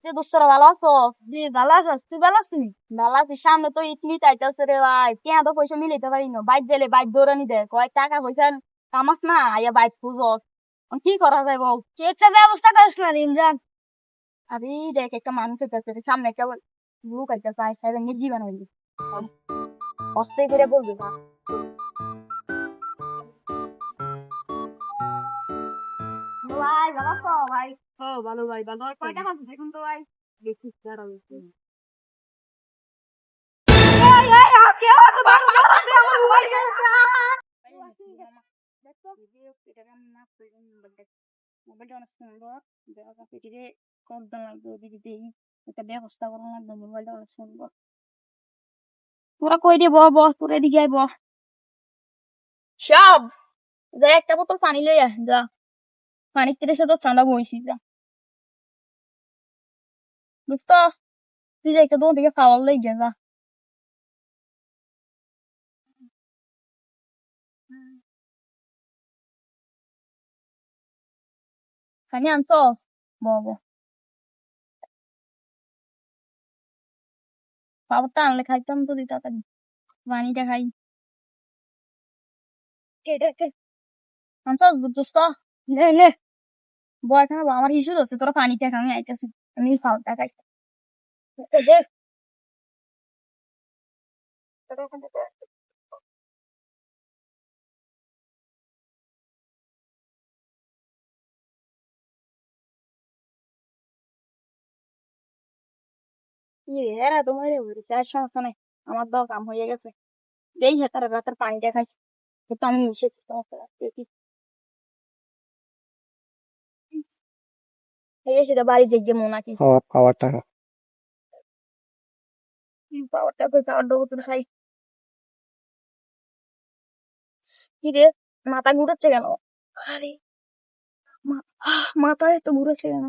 যে দোস্তরা ভালো আছো? জি ভালো আছো, তুই ভালো আছিস? ভালো আছি। সামনে তো ইডলি চাইতেছে রে ভাই, কেন তো পয়সা মিলাইতে পারি না। বাইর গেলে বাইর দৌড়ানি দেয়, কয় টাকা পয়সা কামাস না, আইয়া বাইর খুঁজস। কি করা যায় বল? তুই একটা ব্যবস্থা করিস না রিমজান। আরে দেখ, একটা মানুষ হইতেছে রে, সামনে একটা লোক আইতেছে, আইসা জীবন হইলি অস্তে করে বলবে না। ভাই ভালো আছো ভাই? ও ভালো ভাই, ভালো আছি। কয় টাকা আছে দেখুন তো ভাই। দেখি ছাড়া হইছে। কেউ আছে ভালো আছে আমার মোবাইল গেছে। দেখো ভিডিও এটা আমি না করি মোবাইলটা অনেক সুন্দর। দেখা যাচ্ছে এটিতে কত লাগবে দিদি দেই, একটা ব্যবস্থা করা লাগবে। মোবাইলটা অনেক সুন্দর। তোরা কই দিয়ে বহ বহ, তোরা এদিকে আয় বহ। সব যা, একটা বোতল পানি লই আয় যা। পানির তেরে সাথে ঠান্ডা বইছি যা। দোস্ত তুই যে একটা দোকান থেকে খাওয়ার লই যা যা। পানি আনছস? বহ বহ। খাবারটা আনলে খাইতাম তো দিতা তাড়াতাড়ি। পানিটা খাই। আনছস দোস্ত? নে নে। বয় খাবো, আমার ইস্যু আছে, তোরা পানিটা খা, আমি আইতাছি। আমি খাওয়াটা খাই। দেখ এরা তোমার বলেছে আর সমস্যা নাই, আমার দাও কাম হয়ে গেছে। দেই হেতার রাতের পানিটা খাই, কিন্তু আমি মিশেছি সমস্যা নাই, দেখি এই সেটা বাড়ি যে মনে নাকি খাওয়ার টাকা পাওয়ারটা কই, পাওয়ার দেবো তোর সাই। কি রে, মাথা ঘুরাচ্ছে কেন? আরে মাথায় তো ঘুরেছে কেন?